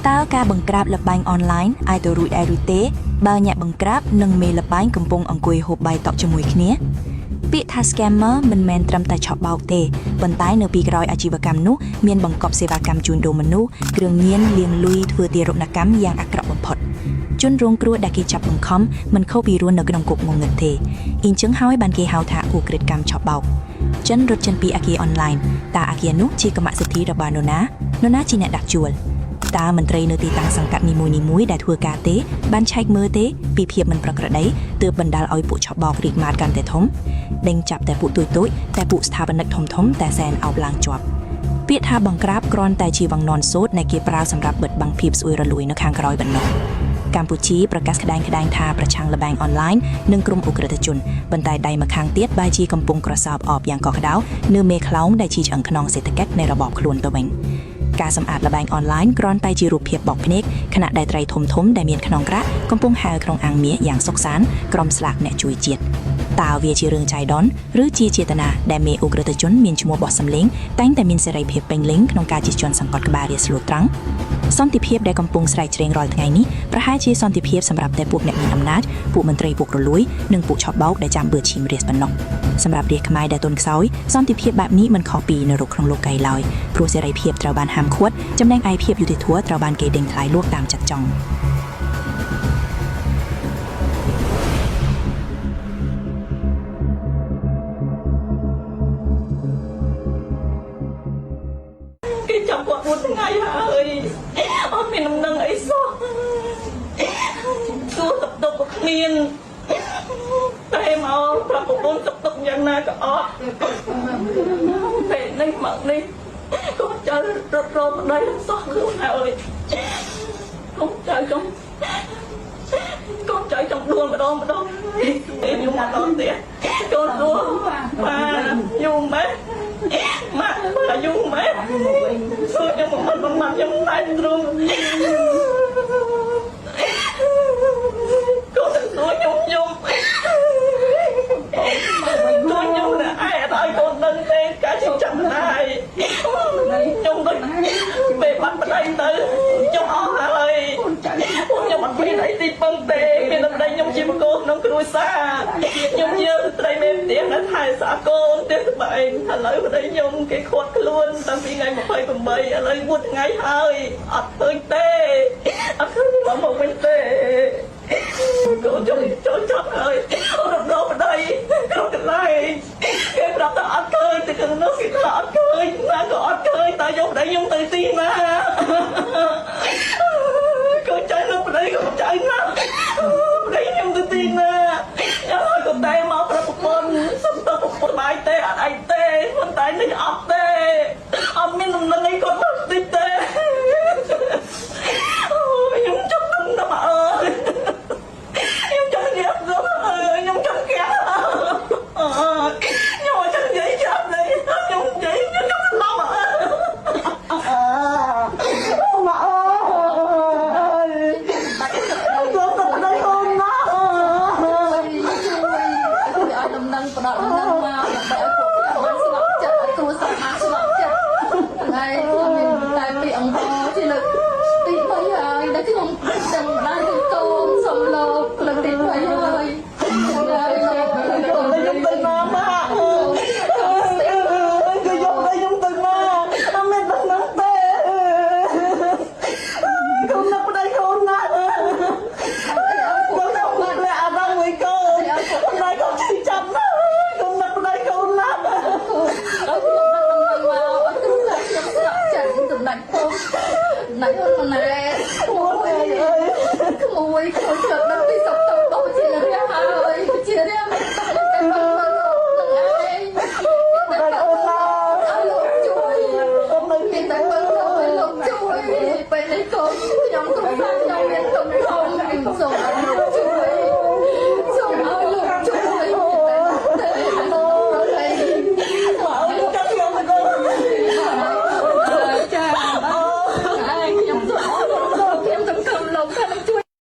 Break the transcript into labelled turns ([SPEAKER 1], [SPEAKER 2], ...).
[SPEAKER 1] តើការបង្ក្រាបលបែងអនឡាញអាចទៅរួចដែរឬទេបើអ្នកបង្ក្រាបនិងមេលបែងកំពុងអង្គុយហូបបាយតក់ជាមួយគ្នាពាក្យថា scammer មិនមែនត្រឹមតែឆក់បោកទេប៉ុន្តែនៅពីក្រោយអាជីវកម្មនោះមានបង្កប់សេវាកម្មជួញដូរមនុស្សគ្រឿងញៀនលាងលុយធ្វើទារុណកម្មយ៉ាងអាក្រក់បំផុតជនរងគ្រោះដែលគេចាប់បង្ខំមិនខុសពីរស់នៅក្នុងគុកងងឹតទេអ៊ីចឹងហើយបានគេហៅថាឧក្រិដ្ឋកម្មឆក់បោកចិនរត់ចេញពីអគារអនឡាញតើអគារនោះជាកម្មសិទ្ធិរបស់នរណាជាអ្នកដាក់ជួលតើមន្ត្រីនៅទីតាំងសង្កាត់នីមួយៗដែលធ្វើការទេបានឆែកមើលទេពីភាពមិនប្រក្រតីទើបបណ្ដាលឲ្យពួកឆក់បោករីកមាឌកាន់តែធំដេញចាប់តែពួកទូចៗតែពួកស្ថាបនិកធំតែសែនអោបឡើងជាប់ពាក្យថាបង្ក្រាបគ្រាន់តែជាវង្ននសូត្រដែលគេប្រើសម្រាប់បិទបាំងភាពស្អួយរលួយនៅខាងក្រោយប៉ុណ្ណោះកម្ពុជាប្រកាសក្តែងថាប្រឆាំងល្បែងអនឡាញនិងក្រុមឧក្រិដ្ឋជនប៉ុន្តែដៃម្ខាងទៀតបែរជាកំពុងក្រសោបអបយ៉ាងកក់ក្ដៅនៅមេខ្លោងដែលជាឆ្អឹងខ្នងសេដ្ឋកិច្ចនៃរបបខ្លួនទៅវិញការសម្អាតល្បែងអនឡាញគ្រាន់តែជារូបភាពបោកភ្នែកខណៈដែលត្រីធំដែលមានខ្នងក្រាក់កំពុងហែលក្នុងអាំងមាសយ៉ាងសុខសាន្តក្រុមស្លាកអ្នកជួយជាតិតើវាជារឿងចៃដន្យឬជាចេតនាដែលមេឧក្រិដ្ឋជនមានឈ្មោះបោះសម្លេងតែងតែមានសេរីភាពពេញលេញក្នុងការជិះជាន់សង្កត់ក្បាលរាស្លូត្រង់សន្តិភាពដែលកំពុងស្រែកច្រៀងរាល់ថ្ងៃនេះប្រហែលជាសន្តិភាពសម្រាប់តែពួកអ្នកមានអំណាចពួកមន្ត្រីពុករលួយនិងពួកឆក់បោកដែលចាំបឺឈីមរាសប៉ុណ្ណោះសម្រាប់រាជខ្មែរដែលទន់ខ្សោយសន្តិភាពបែបនេះមិនខុសពីនរកក្នុងលោកីឡើយព្រោះសេរីភាពត្រូវបានហាមឃាត់ចំណែកឯភាពយុត្តិធម៌ត្រូវបានគេដេញថ្លៃលក់តាមចិត្តចង់
[SPEAKER 2] គេចាប់គាត់មួយថ្ងៃហើយអត់មានដំណឹងអីសោះទូតុកគ្មានតែមកប្រាប់ប្រពន្ធតុកយ៉ាងណាក៏អត់ពេលនេះមកនេះគាត់ចៅរត់រត់ដីសោះខ្លួនហើយកូនចៅចង់ដួលម្ដងខ្ញុំមកដល់ទៀតកូនដួលបាទយូរម៉េចម៉ាក់បាទយូរម៉េចខ្ញុំមិនខ្ញុំតែទ្រូងកូនទៅខ្ញុំណាឯអត់ឲ្យកូនដឹងទេការជិះចាំណាយខ្ញុំដូចពេលបាត់ប្តីទៅខ្ញុំអស់ហើយខ្ញុំអត់មានអីទីពឹងទេមានតែប្តីខ្ញុំជាបកូនក្នុងគ្រួសារខ្ញុំជាស្ត្រីមេផ្ទះនៅថែសាកូនទេស្បែកឥឡូវប្តីខ្ញុំគេខាត់ខ្លួនតាំងពីថ្ងៃ28ឥឡូវ1ថ្ងៃហើយអត់ឃើញទេអត់ឃើញមកវិញទេកូនចូលចាប់ហើយរំដោប្តីក្នុងកន្លែងគេប្រាប់ថាអត់ឃើញតែក្នុងនោះគេថាអត់ឃើញណាក៏អត់ឃើញតែយកប្តីខ្ញុំទៅទីណាកូនចៅនៅប្តីកូនចៅណាប្តីខ្ញុំទៅទីណាហើយក៏តែមកប្រាប់ប្រពន្ធសុំទៅប្រពន្ធបាយទេអត់អីទេប៉ុន្តែនេះអត់ទេអត់មានដំណឹងអីគាត់មកតិចទេខ្ញុំចង់ដឹងតែមកអើយខ្ញុំចង់និយាយខ្ញុំចង់កែខ្ញុំចង់និយាយចាប់នេះខ្ញុំនិយាយខ្ញុំចង់ដល់មកអើយមកអើយលោកទៅប្តីអូនណាជួយឲ្យដំណឹងផ្ដោតដំណឹងមកដើម្បីឲ្យពួកគេបានស្ងប់ចិត្តឲ្យគ្រួសារបានស្ងប់ចិត្តថ្ងៃខ្ញុំមានតែពីអង្គជាលើកទី3ហើយដែលខ្ញុំដឹងដែរគឺកូនសំលោកលើកទី3ហើយខ្ញុំទៅណាមកគឺយកទៅខ្ញុំទៅណាអត់មានដំណឹងទេកូននៅប្តីកូនណាកូននៅប្តីអារម្មណ៍មួយកូនប្តីកូនជិះចាប់ណាកូននៅប្តីកូនណាដល់ខ្ញុំដឹងមកអត់គ្រូថាខ្ញុំស្រាប់ចិត្តសម្ដេចផងណាយអូនណែក្មួយខ្ញុំជឿដឹងពីសុខ